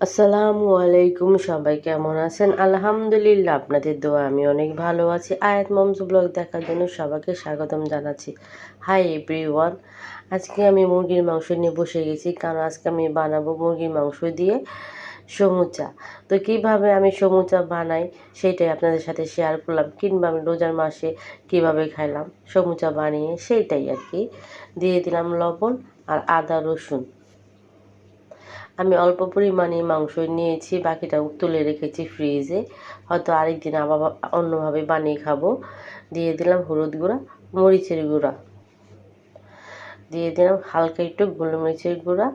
আসসালামু আলাইকুম, সবাই কেমন আছেন? আলহামদুলিল্লাহ, আপনাদের দোয়া আমি অনেক ভালো আছি। আয়াত মমস ব্লগ দেখার জন্য সবাইকে স্বাগতম জানাচ্ছি। হাই এভরিওয়ান, আজকে আমি মুরগির মাংস নিয়ে বসে গেছি, কারণ আজকে আমি বানাবো মুরগির মাংস দিয়ে সমুচা। তো কিভাবে আমি সমুচা বানাই সেটাই আপনাদের সাথে শেয়ার করলাম, কিংবা আমি রোজার মাসে কিভাবে খাইলাম সমুচা বানিয়ে, সেইটাই আর কি। দিয়ে দিলাম লবণ আর আদা রসুন। আমি অল্প পরিমাণে মাংস নিয়েছি, বাকিটা তুলে রেখেছি ফ্রিজে, হয়তো আরেকদিন আবার অন্যভাবে বানিয়ে খাবো। দিয়ে দিলাম হলুদ গুঁড়া, মরিচের গুঁড়া, দিয়ে দিলাম হালকা একটু গোলমরিচের গুঁড়া,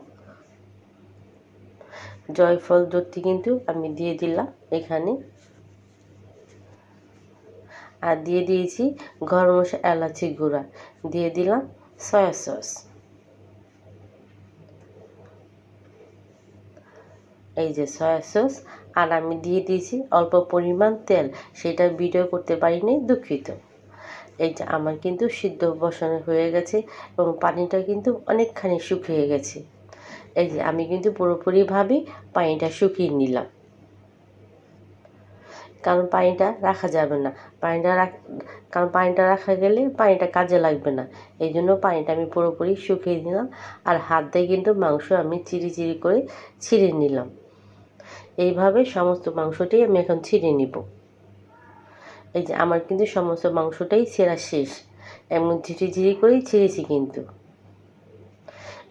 জয়ফল দত্তি কিন্তু আমি দিয়ে দিলাম এখানে, আর দিয়ে দিয়েছি গরম মশলা, এলাচি গুঁড়া, দিয়ে দিলাম সয়া সস। এই যে সয়া সস, আর আমি দিয়ে দিয়েছি অল্প পরিমাণ তেল, সেটা ভিডিও করতে পারিনি, দুঃখিত। এই যে আমার কিন্তু সিদ্ধ বসানো হয়ে গেছে এবং পানিটা কিন্তু অনেকখানি শুকিয়ে গেছে। এই যে আমি কিন্তু পুরোপুরিভাবে পানিটা শুকিয়ে নিলাম, কারণ পানিটা রাখা যাবে না। কারণ পানিটা রাখা গেলে পানিটা কাজে লাগবে না, এই জন্য পানিটা আমি পুরোপুরি শুকিয়ে নিলাম। আর হাত দিয়ে কিন্তু মাংস আমি চিরি চিরি করে ছিঁড়ে নিলাম। এইভাবে সমস্ত মাংসটাই আমি এখন ছিঁড়ে নিব। এই যে আমার কিন্তু সমস্ত মাংসটাই ছেঁড়া শেষ, এমন ঝিরি ঝিরি করেই ছেড়েছি কিন্তু।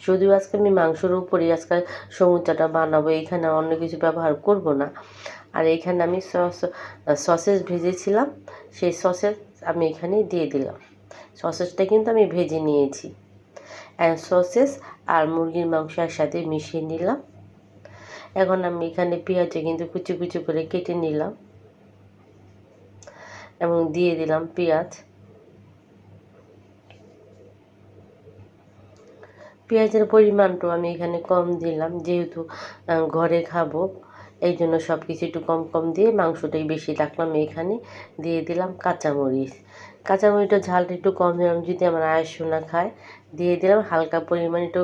শুধু আজকে আমি মাংসের উপরেই আজকে সমুচাটা বানাবো, এখানে অন্য কিছু ব্যবহার করব না। আর এখানে আমি সসেস ভেজেছিলাম, সেই সসেস আমি এখানে দিয়ে দিলাম। সসেসটা কিন্তু আমি ভেজে নিয়েছি। সসেস আর মুরগির মাংস একসাথে মিশিয়ে নিলাম। এখন আমি এখানে পেঁয়াজে কিন্তু কুচি কুচি করে কেটে নিলাম এবং দিয়ে দিলাম পেঁয়াজ। পেঁয়াজের পরিমাণটাও আমি এখানে কম দিলাম, যেহেতু ঘরে খাবো, এই জন্য সব কিছু একটু কম কম দিয়ে মাংসটাই বেশি রাখলাম। এখানে দিয়ে দিলাম কাঁচামরিচ, কাঁচামরিচটা ঝালটা একটু কম দিলাম যদি আমার আয়স্য না খায়। দিয়ে দিলাম হালকা পরিমাণ একটু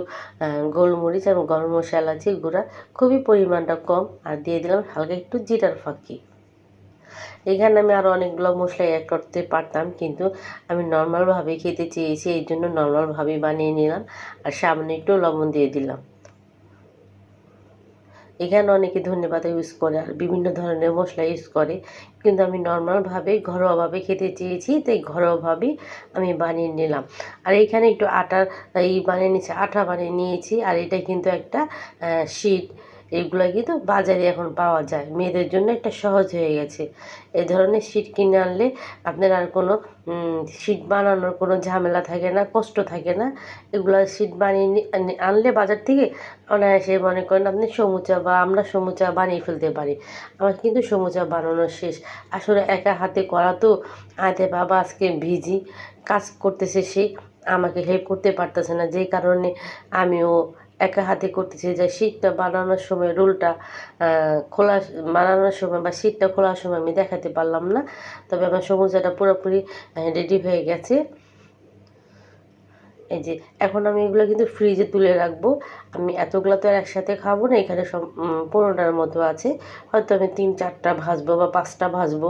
গোলমরিচ এবং গরম মশলা, এলাচি গুঁড়া, খুবই পরিমাণটা কম। আর দিয়ে দিলাম হালকা একটু জিরার ফাঁকি। এখানে আমি আরও অনেকগুলো মশলা অ্যাড করতে পারতাম, কিন্তু আমি নর্মালভাবে খেতে চেয়েছি, এই জন্য নর্মালভাবেই বানিয়ে নিলাম। আর সামান্য একটু লবণ দিয়ে দিলাম। এখানে অনেকে ধনেপাতা ইউজ করে আর বিভিন্ন ধরনের মশলা ইউজ করে, কিন্তু আমি নর্মালভাবে ঘরোয়াভাবে খেতে চেয়েছি, তাই ঘরোয়াভাবেই আমি বানিয়ে নিলাম। আর এখানে একটু আটার বানিয়ে নিয়েছি, আটা বানিয়ে নিয়েছি। আর এটা কিন্তু একটা শিট, এগুলো কিন্তু বাজারে এখন পাওয়া যায়, মেয়েদের জন্য একটা সহজ হয়ে গেছে। এই ধরনের শিট কিনে আনলে আপনার আর কোনো শিট বানানোর কোনো ঝামেলা থাকে না, কষ্ট থাকে না। এগুলো শিট বানিয়ে আনলে বাজার থেকে অনায়াসে মনে করেন আপনি সমুচা বা আমরা সমুচা বানিয়ে ফেলতে পারি। আমার কিন্তু সমুচা বানানো শেষ। আসলে একা হাতে করা তো, হাতে বাবা আজকে ভিজি কাজ করতেছে, সে আমাকে হেল্প করতে পারতেছে না, যেই কারণে আমিও একা হাতে করতেছি। যে শীটটা বানানোর সময় রোলটা খোলা বানানোর সময় বা শীটটা খোলার সময় আমি দেখাতে পারলাম না, তবে আমার সমুচাটা পুরোপুরি রেডি হয়ে গেছে। এই যে এখন আমি এগুলো কিন্তু ফ্রিজে তুলে রাখবো। আমি এতগুলো তো আর একসাথে খাবো না, এখানে সব 15টার মতো আছে, হয়তো আমি 3-4টা ভাজবো বা 5টা ভাজবো,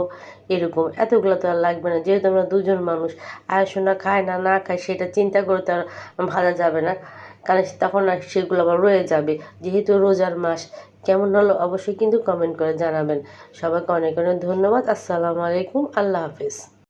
এরকম। এতগুলো তো আর লাগবে না, যেহেতু আমরা দুজন মানুষ, আয়সনা খায় না না খায় সেটা চিন্তা করে তো আর ভাজা যাবে না, কারণ তখন আর সেগুলো আবার রয়ে যাবে। যেহেতু রোজার মাস, কেমন হলো অবশ্যই কিন্তু কমেন্ট করে জানাবেন। সবাইকে অনেক অনেক ধন্যবাদ। আসসালামু আলাইকুম, আল্লাহ হাফেজ।